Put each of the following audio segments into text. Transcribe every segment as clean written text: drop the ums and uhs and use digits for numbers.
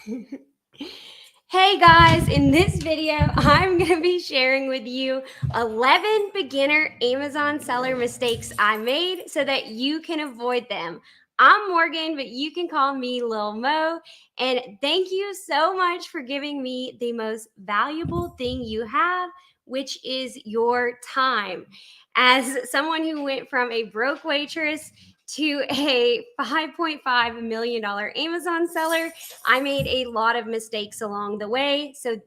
Hey guys, in this video, I'm going to be sharing with you 11 beginner Amazon seller mistakes I made so that you can avoid them. I'm Morgan, but you can call me Lil Mo. And thank you so much for giving me the most valuable thing you have, which is your time. As someone who went from a broke waitress to a $5.5 million Amazon seller, I made a lot of mistakes along the way. So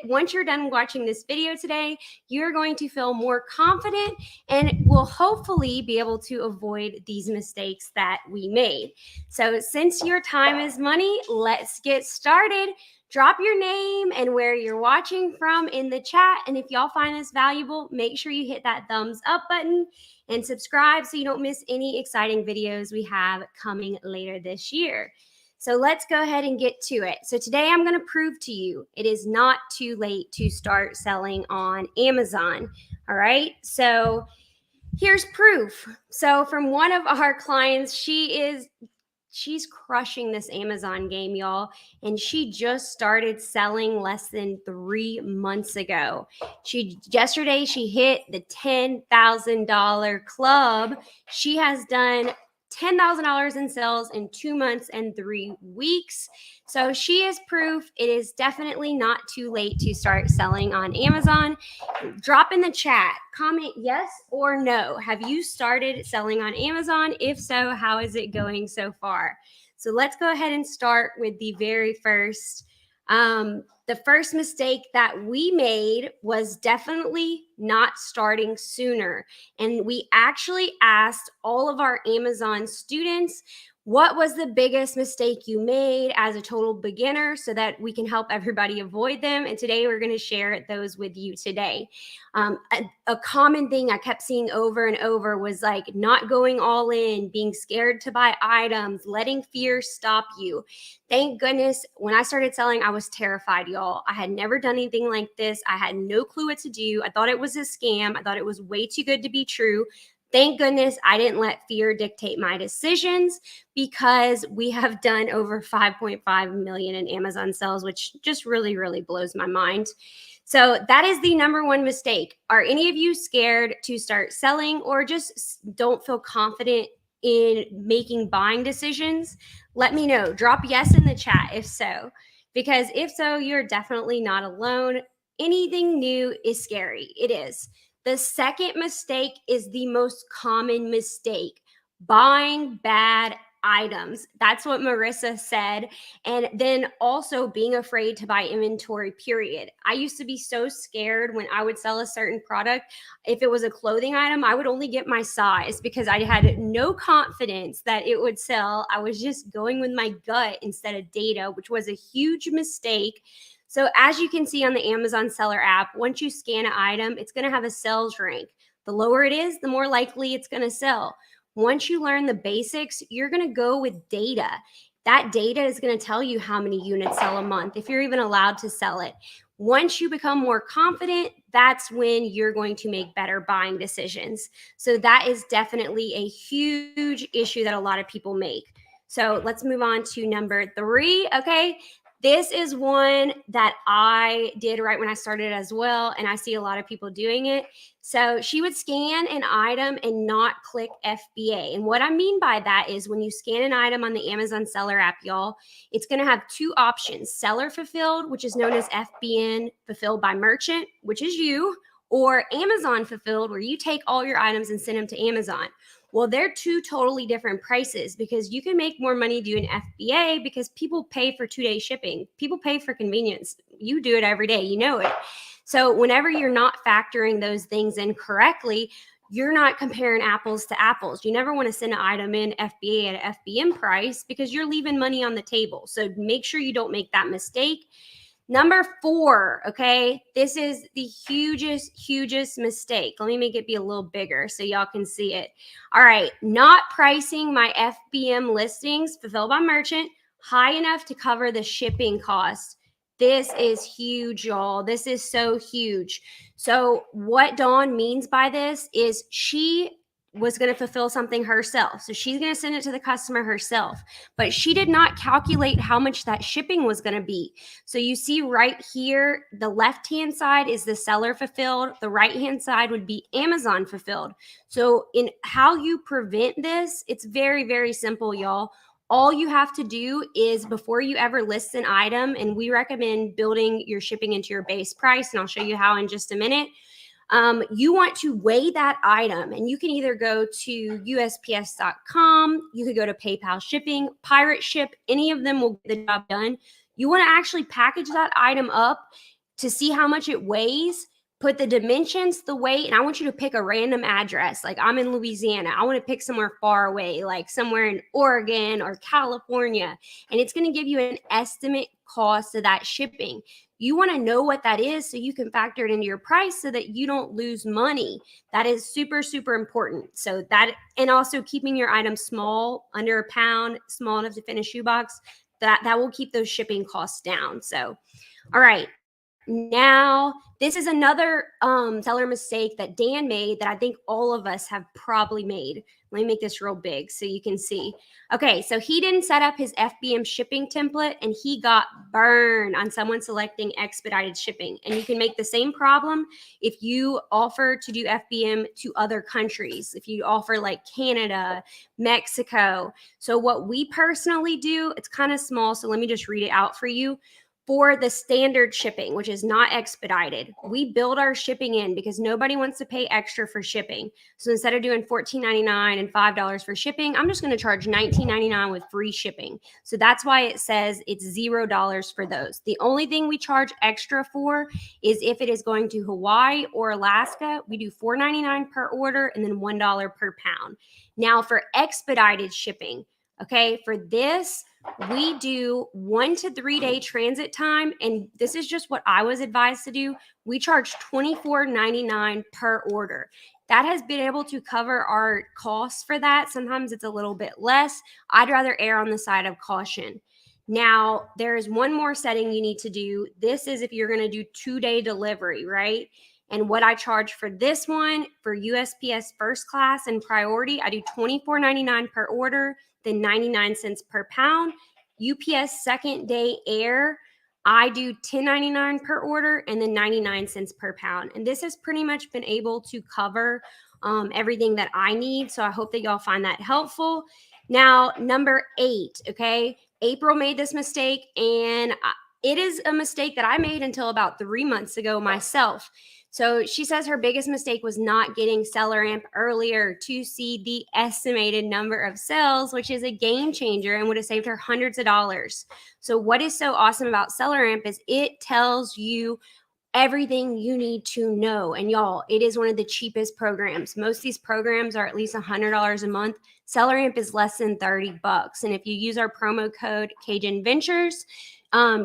once you're done watching this video today, you're going to feel more confident and will hopefully be able to avoid these mistakes that we made. So since your time is money, let's get started. Drop your name and where you're watching from in the chat. And if y'all find this valuable, make sure you hit that thumbs up button and subscribe so you don't miss any exciting videos we have coming later this year. So let's go ahead and get to it. So today I'm going to prove to you it is not too late to start selling on Amazon. All right. So here's proof. So from one of our clients, she's crushing this Amazon game, y'all. And she just started selling less than 3 months ago. Yesterday she hit the $10,000 club. She has done $10,000 in sales in 2 months and 3 weeks. So she is proof it is definitely not too late to start selling on Amazon. Drop in the chat, comment yes or no. Have you started selling on Amazon? If so, how is it going so far? So let's go ahead and start with the very first. The first mistake that we made was definitely not starting sooner. And we actually asked all of our Amazon students, what was the biggest mistake you made as a total beginner so that we can help everybody avoid them? And today we're going to share those with you today. A common thing I kept seeing over and over was like not going all in, being scared to buy items, letting fear stop you. Thank goodness when I started selling, I was terrified, y'all. I had never done anything like this. I had no clue what to do. I thought it was a scam. I thought it was way too good to be true. Thank goodness I didn't let fear dictate my decisions because we have done over 5.5 million in Amazon sales, which just really, really blows my mind. So that is the number one mistake. Are any of you scared to start selling or just don't feel confident in making buying decisions? Let me know. Drop yes in the chat if so, because if so, you're definitely not alone. Anything new is scary. It is. The second mistake is the most common mistake, buying bad items. That's what Marissa said. And then also being afraid to buy inventory, period. I used to be so scared when I would sell a certain product. If it was a clothing item, I would only get my size because I had no confidence that it would sell. I was just going with my gut instead of data, which was a huge mistake. So as you can see on the Amazon Seller app, once you scan an item, it's going to have a sales rank. The lower it is, the more likely it's going to sell. Once you learn the basics, you're going to go with data. That data is going to tell you how many units sell a month, if you're even allowed to sell it. Once you become more confident, that's when you're going to make better buying decisions. So that is definitely a huge issue that a lot of people make. So let's move on to number 3, okay? This is one that I did right when I started as well, and I see a lot of people doing it. So she would scan an item and not click FBA. And what I mean by that is when you scan an item on the Amazon Seller app, y'all, it's going to have 2 options, seller fulfilled, which is known as FBN, fulfilled by merchant, which is you, or Amazon fulfilled, where you take all your items and send them to Amazon. Well, they're 2 totally different prices because you can make more money doing FBA because people pay for 2-day shipping. People pay for convenience. You do it every day. You know it. So whenever you're not factoring those things in correctly, you're not comparing apples to apples. You never want to send an item in FBA at an FBM price because you're leaving money on the table. So make sure you don't make that mistake. Number 4, okay, this is the hugest mistake. Let me make it be a little bigger so y'all can see it. All right, not pricing my FBM listings fulfilled by merchant high enough to cover the shipping cost. This is huge, y'all. This is so huge. So what Dawn means by this is she was going to fulfill something herself. So she's going to send it to the customer herself, but she did not calculate how much that shipping was going to be. So you see right here, the left-hand side is the seller fulfilled. The right-hand side would be Amazon fulfilled. So in how you prevent this, it's very, very simple, y'all. All you have to do is before you ever list an item, and we recommend building your shipping into your base price, and I'll show you how in just a minute. You want to weigh that item, and you can either go to USPS.com, you could go to PayPal shipping, Pirate Ship, any of them will get the job done. You want to actually package that item up to see how much it weighs, put the dimensions, the weight, and I want you to pick a random address. Like I'm in Louisiana. I want to pick somewhere far away, like somewhere in Oregon or California, and it's going to give you an estimate cost of that shipping. You want to know what that is so you can factor it into your price so that you don't lose money. That is super, super important. So that, and also keeping your item small, under a pound, small enough to fit in a shoebox, that will keep those shipping costs down. So, all right. Now, this is another seller mistake that Dan made that I think all of us have probably made. Let me make this real big so you can see. Okay, so he didn't set up his FBM shipping template and he got burned on someone selecting expedited shipping. And you can make the same problem if you offer to do FBM to other countries, if you offer like Canada, Mexico. So what we personally do, it's kind of small, so let me just read it out for you. For the standard shipping, which is not expedited, we build our shipping in because nobody wants to pay extra for shipping. So instead of doing $14.99 and $5 for shipping, I'm just going to charge $19.99 with free shipping. So that's why it says it's $0 for those. The only thing we charge extra for is if it is going to Hawaii or Alaska, we do $4.99 per order and then $1 per pound. Now for expedited shipping, okay, for this, we do 1 to 3 day transit time. And this is just what I was advised to do. We charge $24.99 per order. That has been able to cover our costs for that. Sometimes it's a little bit less. I'd rather err on the side of caution. Now, there is one more setting you need to do. This is if you're going to do 2-day delivery, right? And what I charge for this one, for USPS first class and priority, I do $24.99 per order, then 99 cents per pound. UPS second day air, I do $10.99 per order and then 99 cents per pound. And this has pretty much been able to cover everything that I need. So I hope that y'all find that helpful. Now, number 8, okay? April made this mistake, and it is a mistake that I made until about 3 months ago myself. So she says her biggest mistake was not getting SellerAmp earlier to see the estimated number of sales, which is a game changer and would have saved her hundreds of dollars. So what is so awesome about SellerAmp is it tells you everything you need to know. And y'all, it is one of the cheapest programs. Most of these programs are at least $100 a month. SellerAmp is less than $30. And if you use our promo code Cajunventures,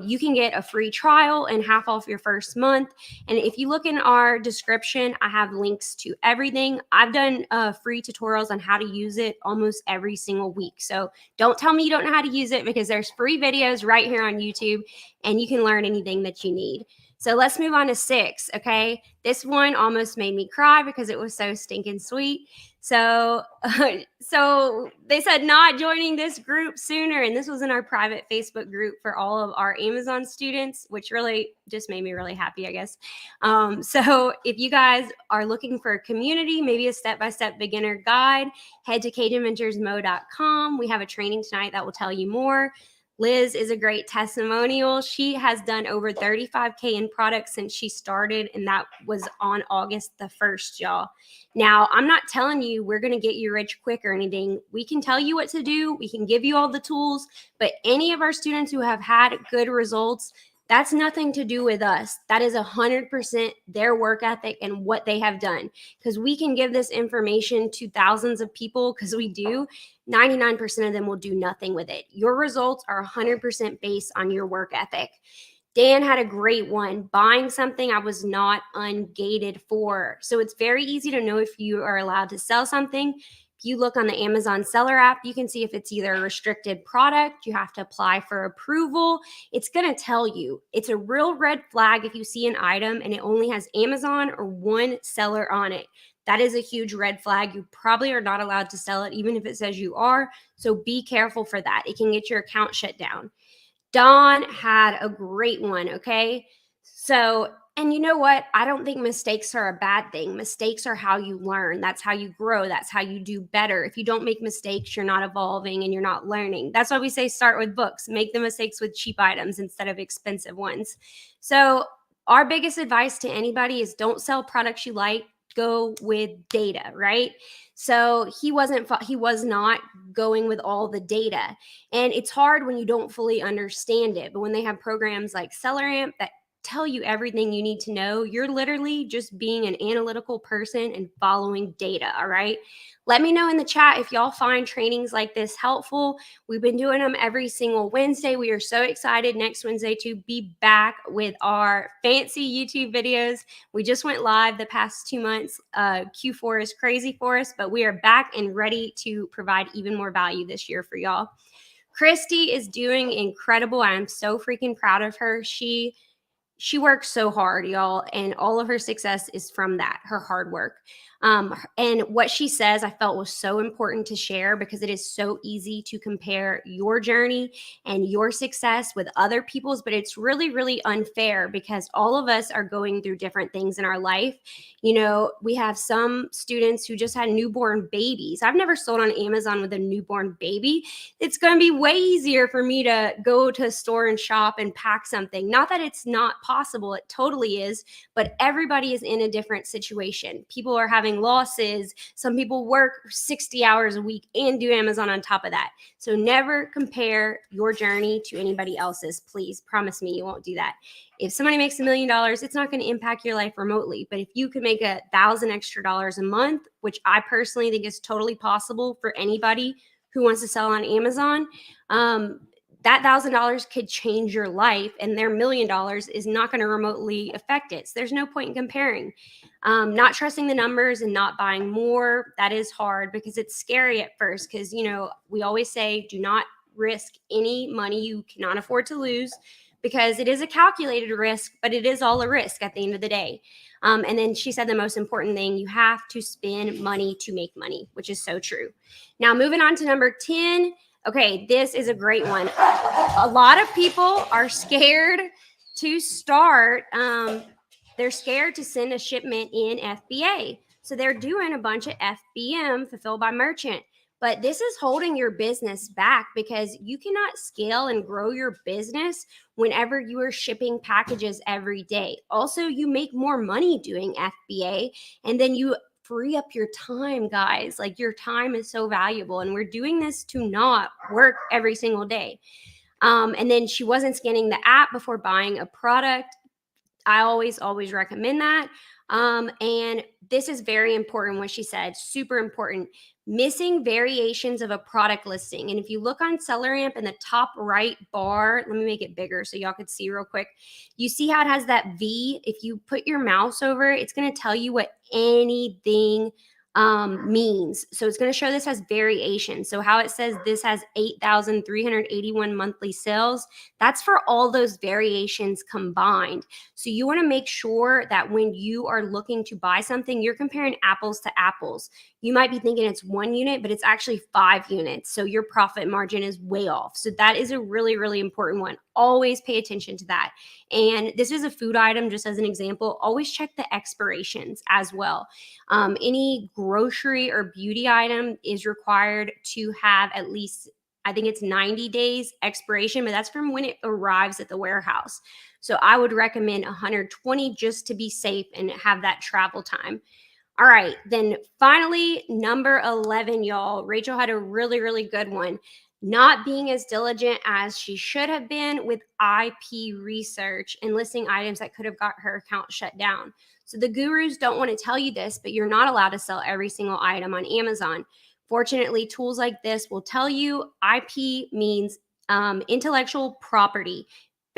you can get a free trial and half off your first month. And if you look in our description, I have links to everything. I've done free tutorials on how to use it almost every single week. So don't tell me you don't know how to use it, because there's free videos right here on YouTube and you can learn anything that you need. So let's move on to 6, okay? This one almost made me cry because it was so stinking sweet. So they said not joining this group sooner, and this was in our private Facebook group for all of our Amazon students, which really just made me really happy, I guess. So if you guys are looking for a community, maybe a step-by-step beginner guide, head to cajunventuresmo.com. We have a training tonight that will tell you more. Liz is a great testimonial. She has done over 35K in products since she started, and that was on August the 1st, y'all. Now, I'm not telling you we're going to get you rich quick or anything. We can tell you what to do. We can give you all the tools, but any of our students who have had good results, that's nothing to do with us. That is 100% their work ethic and what they have done, because we can give this information to thousands of people, because we do. 99% of them will do nothing with it. Your results are 100% based on your work ethic. Dan had a great one, buying something I was not ungated for. So it's very easy to know if you are allowed to sell something. If you look on the Amazon Seller app, you can see if it's either a restricted product, you have to apply for approval. It's going to tell you. It's a real red flag if you see an item and it only has Amazon or one seller on it. that is a huge red flag. You probably are not allowed to sell it, even if it says you are. So be careful for that. It can get your account shut down. Dawn had a great one, okay? So, and you know what? I don't think mistakes are a bad thing. Mistakes are how you learn. That's how you grow. That's how you do better. If you don't make mistakes, you're not evolving and you're not learning. That's why we say start with books. Make the mistakes with cheap items instead of expensive ones. So, our biggest advice to anybody is don't sell products you like. Go with data, right? So he was not going with all the data. And it's hard when you don't fully understand it. But when they have programs like SellerAmp that tell you everything you need to know, you're literally just being an analytical person and following data. All right. Let me know in the chat if y'all find trainings like this helpful. We've been doing them every single Wednesday. We are so excited next Wednesday to be back with our fancy YouTube videos. We just went live the past 2 months. Q4 is crazy for us, but we are back and ready to provide even more value this year for y'all. Christy is doing incredible. I'm so freaking proud of her. She works so hard, y'all, and all of her success is from that, her hard work. And what she says I felt was so important to share because it is so easy to compare your journey and your success with other people's, but it's really, really unfair because all of us are going through different things in our life. You know, we have some students who just had newborn babies. I've never sold on Amazon with a newborn baby. It's going to be way easier for me to go to a store and shop and pack something. Not that it's not possible, it totally is, but everybody is in a different situation. People are having losses. Some people work 60 hours a week and do Amazon on top of that. So never compare your journey to anybody else's. Please promise me you won't do that. If somebody makes $1 million, it's not going to impact your life remotely. But if you could make $1,000 extra a month, which I personally think is totally possible for anybody who wants to sell on Amazon, that $1,000 could change your life, and their $1 million is not going to remotely affect it. So there's no point in comparing. Not trusting the numbers and not buying more, that is hard because it's scary at first because, you know, we always say do not risk any money you cannot afford to lose because it is a calculated risk, but it is all a risk at the end of the day. And then she said the most important thing, you have to spend money to make money, which is so true. Now, moving on to number 10. Okay, this is a great one. A lot of people are scared to start. They're scared to send a shipment in FBA. So they're doing a bunch of FBM, fulfilled by merchant. But this is holding your business back because you cannot scale and grow your business whenever you are shipping packages every day. Also, you make more money doing FBA, and then you free up your time, guys. Like, your time is so valuable, and we're doing this to not work every single day. And then she wasn't scanning the app before buying a product. I always recommend that. And this is very important, what she said, super important. Missing variations of a product listing. And if you look on SellerAmp in the top right bar, let me make it bigger so y'all could see real quick. You see how it has that V? If you put your mouse over it, it's going to tell you what anything means. So it's going to show this has variation. So how it says this has 8,381 monthly sales, that's for all those variations combined. So you want to make sure that when you are looking to buy something, you're comparing apples to apples. You might be thinking it's 1 unit, but it's actually 5 units. So your profit margin is way off. So that is a really, really important one. Always pay attention to that. And this is a food item, just as an example. Always check the expirations as well. Any grocery or beauty item is required to have at least, I think it's 90 days expiration, but that's from when it arrives at the warehouse. So I would recommend 120 just to be safe and have that travel time. All right, then finally, number 11, y'all. Rachel had a really, really good one. Not being as diligent as she should have been with IP research and listing items that could have got her account shut down. So the gurus don't want to tell you this, but you're not allowed to sell every single item on Amazon. Fortunately, tools like this will tell you IP means intellectual property.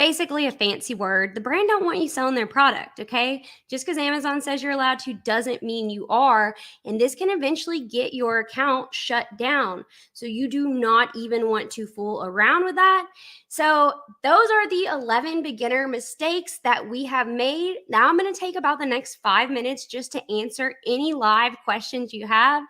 basically a fancy word. The brand don't want you selling their product, okay? Just because Amazon says you're allowed to doesn't mean you are, and this can eventually get your account shut down. So you do not even want to fool around with that. So those are the 11 beginner mistakes that we have made. Now I'm going to take about the next 5 minutes just to answer any live questions you have,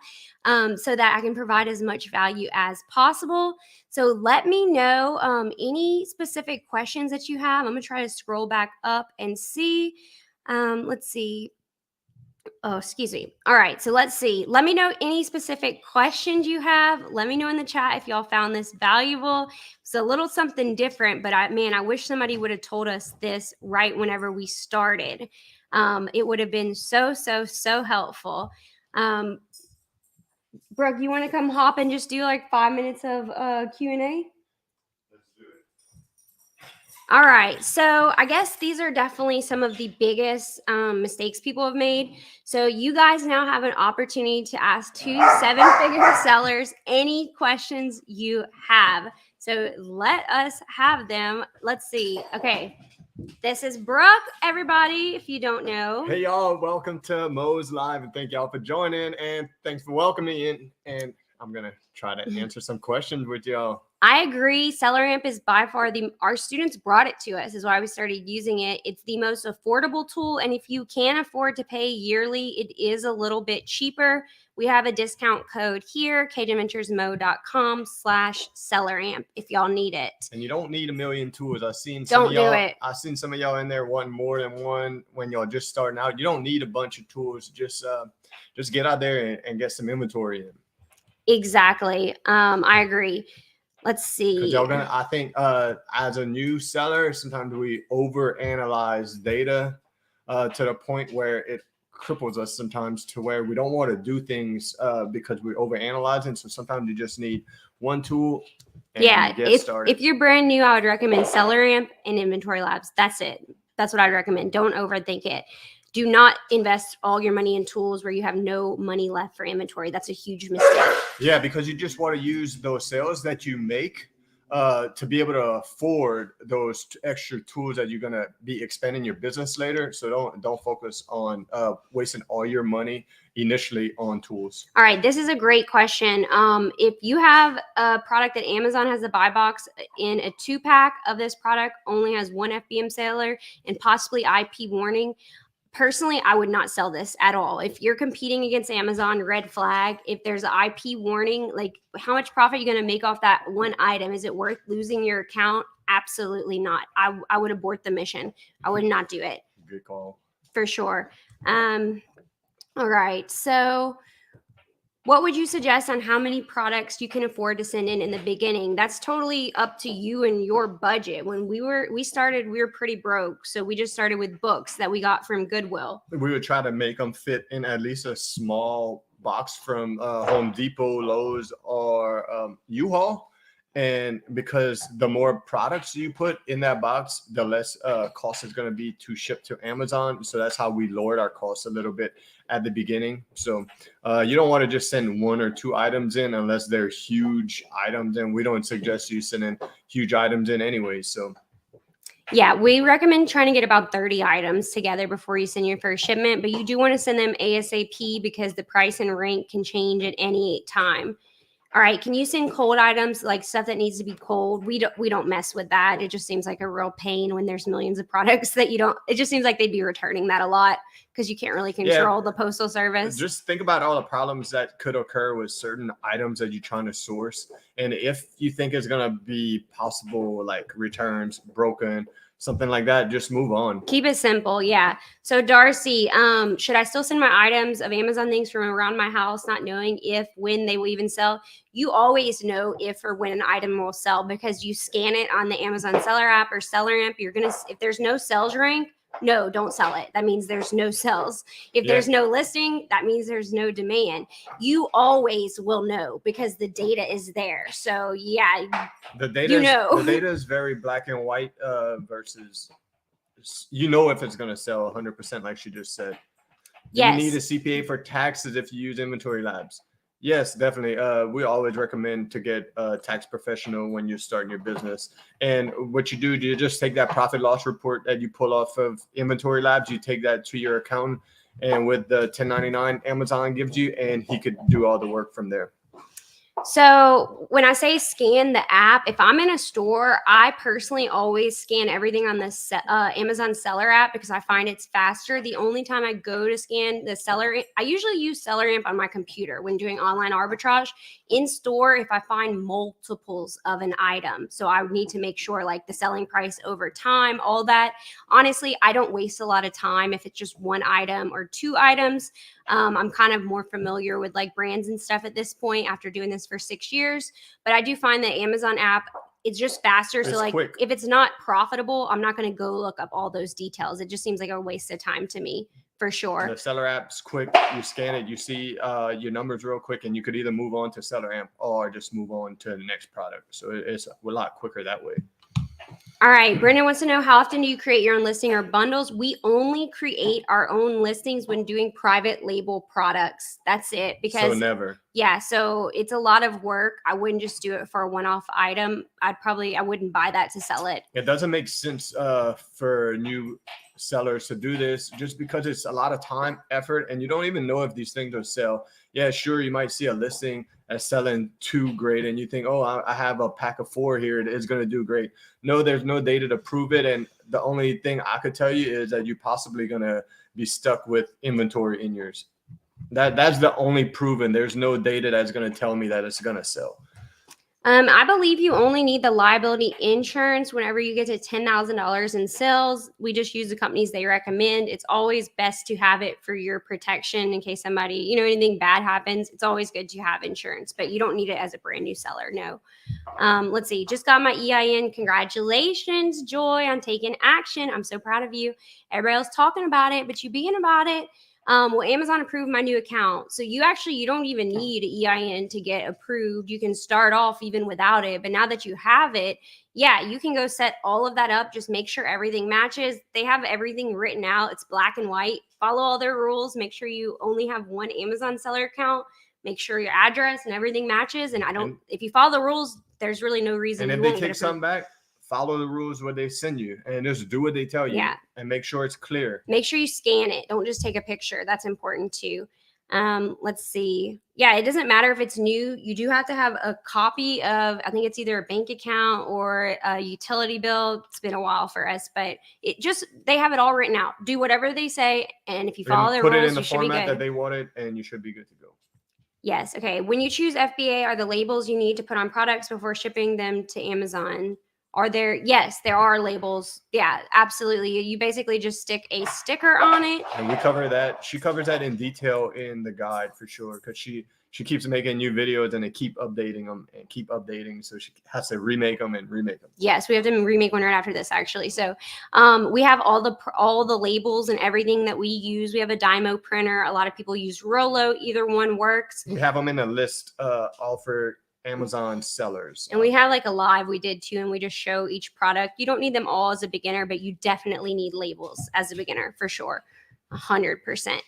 so that I can provide as much value as possible. So let me know any specific questions that you have. I'm going to try to scroll back up and see. Let's see. Oh, excuse me. All right. So let's see. Let me know any specific questions you have. Let me know in the chat if y'all found this valuable. It's a little something different, but I wish somebody would have told us this right whenever we started. It would have been so helpful. Brooke, you want to come hop and just do like 5 minutes of Q&A? Let's do it. All right. So I guess these are definitely some of the biggest mistakes people have made. So you guys now have an opportunity to ask 2 7-figure sellers any questions you have. So let us have them. Let's see. Okay. This is Brooke, everybody, if you don't know. Hey, y'all. Welcome to Mo's Live, and thank y'all for joining, and thanks for welcoming me in. And I'm going to try to answer some questions with y'all. I agree. SellerAmp is by far our students brought it to us, is why we started using it. It's the most affordable tool. And if you can afford to pay yearly, it is a little bit cheaper. We have a discount code here, cajunventuresmo.com/SellerAmp if y'all need it. And you don't need a million tools. I've seen some of y'all in there wanting more than one when y'all just starting out. You don't need a bunch of tools. Just get out there and get some inventory in. Exactly. I agree. Let's see. I think as a new seller, sometimes we overanalyze data to the point where it cripples us sometimes, to where we don't want to do things because we overanalyze it. So sometimes you just need one tool and get started. If you're brand new, I would recommend SellerAmp and Inventory Labs. That's it. That's what I'd recommend. Don't overthink it. Do not invest all your money in tools where you have no money left for inventory. That's a huge mistake. Yeah, because you just want to use those sales that you make to be able to afford those extra tools that you're going to be expanding your business later. So don't focus on wasting all your money initially on tools. All right, this is a great question. If you have a product that Amazon has a buy box in, a 2-pack of this product only has 1 FBM seller and possibly IP warning, personally, I would not sell this at all. If you're competing against Amazon, red flag. If there's an IP warning, like how much profit are you going to make off that one item? Is it worth losing your account? Absolutely not. I would abort the mission. I would not do it. Good call. For sure. All right. So what would you suggest on how many products you can afford to send in the beginning? That's totally up to you and your budget. When we started, we were pretty broke. So we just started with books that we got from Goodwill. We would try to make them fit in at least a small box from Home Depot, Lowe's, or U-Haul. And because the more products you put in that box, the less cost is going to be to ship to Amazon. So that's how we lowered our costs a little bit at the beginning. So you don't want to just send 1 or 2 items in unless they're huge items. And we don't suggest you sending huge items in anyway. So yeah, we recommend trying to get about 30 items together before you send your first shipment. But you do want to send them ASAP because the price and rank can change at any time. All right, can you send cold items, like stuff that needs to be cold? We don't mess with that. It just seems like a real pain when there's millions of products that you don't. It just seems like they'd be returning that a lot because you can't really control the postal service. Just think about all the problems that could occur with certain items that you're trying to source. And if you think it's going to be possible, like returns, broken, something like that, just move on. Keep it simple. Yeah. So Darcy, should I still send my items of Amazon things from around my house, not knowing if, when they will even sell? You always know if or when an item will sell because you scan it on the Amazon Seller app or SellerAmp. If there's no sales rank, no, don't sell it. That means there's no sales. If there's no listing, that means there's no demand. You always will know because the data is there. So yeah, the data is very black and white versus, if it's going to sell 100%, like she just said. Yes. You need a CPA for taxes if you use Inventory Labs. Yes, definitely. We always recommend to get a tax professional when you're starting your business. And what you do you just take that profit loss report that you pull off of Inventory Labs, you take that to your accountant, and with the 1099 Amazon gives you, and he could do all the work from there. So when I say scan the app, if I'm in a store, I personally always scan everything on the Amazon Seller app because I find it's faster. The only time I go to scan the seller, I usually use SellerAmp on my computer when doing online arbitrage. In store, if I find multiples of an item, so I need to make sure like the selling price over time, all that. Honestly, I don't waste a lot of time if it's just one item or two items. I'm kind of more familiar with like brands and stuff at this point after doing this for 6 years. But I do find the Amazon app, it's just faster. It's so like quick. If it's not profitable, I'm not going to go look up all those details. It just seems like a waste of time to me for sure. The Seller app's quick. You scan it, you see your numbers real quick, and you could either move on to SellerAmp or just move on to the next product. So it's a lot quicker that way. All right, Brendan wants to know, how often do you create your own listing or bundles? We only create our own listings when doing private label products. That's it. Because so never. Yeah, so it's a lot of work. I wouldn't just do it for a one-off item. I wouldn't buy that to sell it. It doesn't make sense for new sellers to do this just because it's a lot of time, effort, and you don't even know if these things will sell. Yeah, sure, you might see a listing that's selling 2 great and you think, oh, I have a pack of 4 here, it is going to do great. No, there's no data to prove it, and the only thing I could tell you is that you're possibly going to be stuck with inventory in yours. That's the only proven. There's no data that's going to tell me that it's going to sell. I believe you only need the liability insurance whenever you get to $10,000 in sales. We just use the companies they recommend. It's always best to have it for your protection in case somebody, anything bad happens. It's always good to have insurance, but you don't need it as a brand new seller. No. Let's see. Just got my EIN. Congratulations, Joy, on taking action. I'm so proud of you. Everybody else talking about it, but you being about it. Well, Amazon approved my new account. So you don't even need an EIN to get approved. You can start off even without it. But now that you have it, yeah, you can go set all of that up. Just make sure everything matches. They have everything written out. It's black and white. Follow all their rules. Make sure you only have one Amazon seller account. Make sure your address and everything matches. And if you follow the rules, there's really no reason. And if they take something back, follow the rules what they send you and just do what they tell you. Yeah. And make sure it's clear. Make sure you scan it. Don't just take a picture. That's important too. Let's see. Yeah, it doesn't matter if it's new. You do have to have a copy of, I think it's either a bank account or a utility bill. It's been a while for us, but they have it all written out. Do whatever they say. And if you follow their rules, you should be good. Put it in the format that they want it and you should be good to go. Yes. Okay. When you choose FBA, are the labels you need to put on products before shipping them to Amazon? Are there? Yes, there are labels. Yeah, absolutely. You basically just stick a sticker on it. And we cover that. She covers that in detail in the guide for sure, because she keeps making new videos and they keep updating them and keep updating. So she has to remake them and remake them. Yes, we have to remake one right after this, actually. So we have all the labels and everything that we use. We have a Dymo printer. A lot of people use Rollo. Either one works. We have them in a list all for Amazon sellers. And we have like a live we did too, and we just show each product. You don't need them all as a beginner, but you definitely need labels as a beginner for sure. 100%.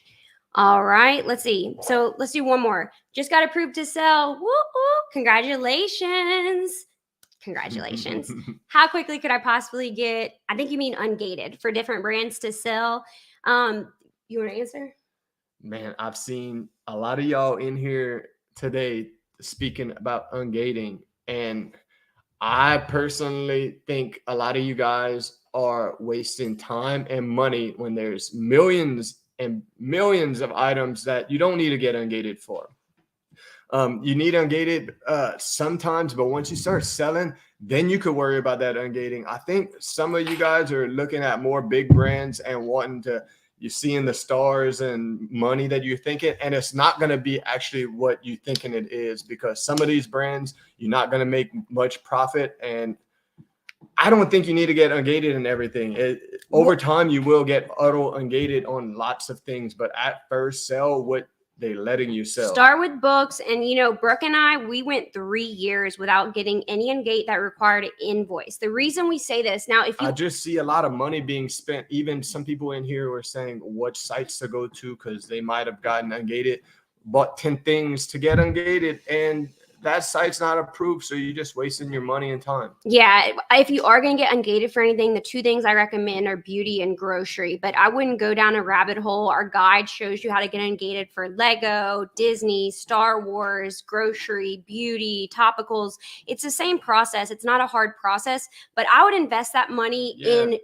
All right, let's see. So let's do one more. Just got approved to sell. Woo, woo. Congratulations. Congratulations. How quickly could I possibly get, I think you mean ungated, for different brands to sell? You want to answer? Man, I've seen a lot of y'all in here today speaking about ungating, and I personally think a lot of you guys are wasting time and money when there's millions and millions of items that you don't need to get ungated for. You need ungated sometimes, but once you start selling, then you could worry about that ungating. I think some of you guys are looking at more big brands and wanting to, you're seeing the stars and money that you're thinking, and it's not going to be actually what you're thinking it is, because some of these brands, you're not going to make much profit. And I don't think you need to get ungated and everything. Over time, you will get auto ungated on lots of things, but at first, sell what they're letting you sell. Start with books. And, Brooke and I, we went 3 years without getting any ungate that required an invoice. The reason we say this now, I just see a lot of money being spent. Even some people in here were saying what sites to go to because they might have gotten ungated. bought 10 things to get ungated, and that site's not approved, so you're just wasting your money and time. Yeah, if you are going to get ungated for anything, the two things I recommend are beauty and grocery, but I wouldn't go down a rabbit hole. Our guide shows you how to get ungated for Lego, Disney, Star Wars, grocery, beauty, topicals. It's the same process. It's not a hard process, but I would invest that money in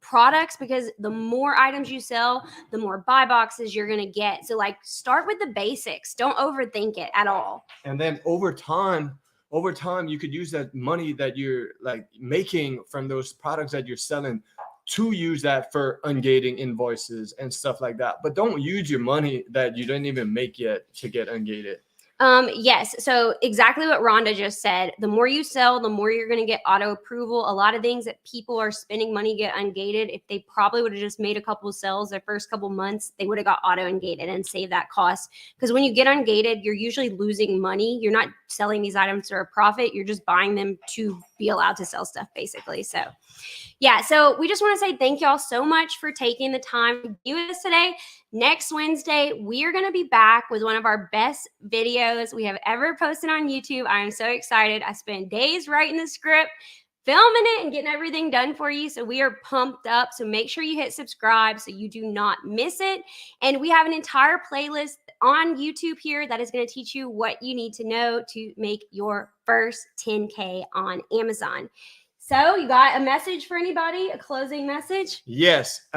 products, because the more items you sell, the more buy boxes you're going to get. So like, start with the basics. Don't overthink it at all. And then over time, you could use that money that you're like making from those products that you're selling to use that for ungating invoices and stuff like that. But don't use your money that you didn't even make yet to get ungated. Yes. So exactly what Rhonda just said. The more you sell, the more you're going to get auto approval. A lot of things that people are spending money get ungated. If they probably would have just made a couple of sales their first couple months, they would have got auto ungated and saved that cost. Because when you get ungated, you're usually losing money. You're not selling these items for a profit. You're just buying them to be allowed to sell stuff, basically. So yeah, so we just want to say thank y'all so much for taking the time to do this today. Next Wednesday, we are going to be back with one of our best videos we have ever posted on YouTube. I am so excited. I spent days writing the script, filming it, and getting everything done for you. So we are pumped up. So make sure you hit subscribe so you do not miss it. And we have an entire playlist on YouTube here that is going to teach you what you need to know to make your first 10K on Amazon. So you got a message for anybody, a closing message? Yes.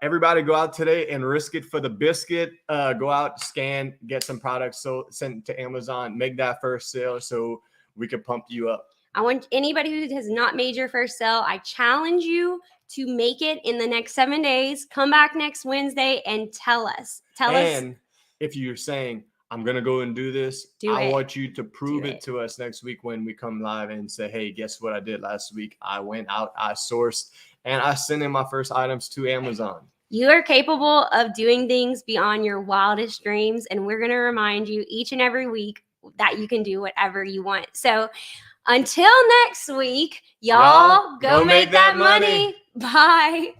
Everybody go out today and risk it for the biscuit. Go out, scan, get some products, so send to Amazon, make that first sale so we can pump you up. I want anybody who has not made your first sale, I challenge you to make it in the next 7 days. Come back next Wednesday and tell us. And if you're saying, I'm going to go and do this, I want you to prove it to us next week when we come live and say, hey, guess what I did last week? I went out, I sourced, and I sent in my first items to Amazon. You are capable of doing things beyond your wildest dreams, and we're going to remind you each and every week that you can do whatever you want. So until next week, y'all go make that money. Bye.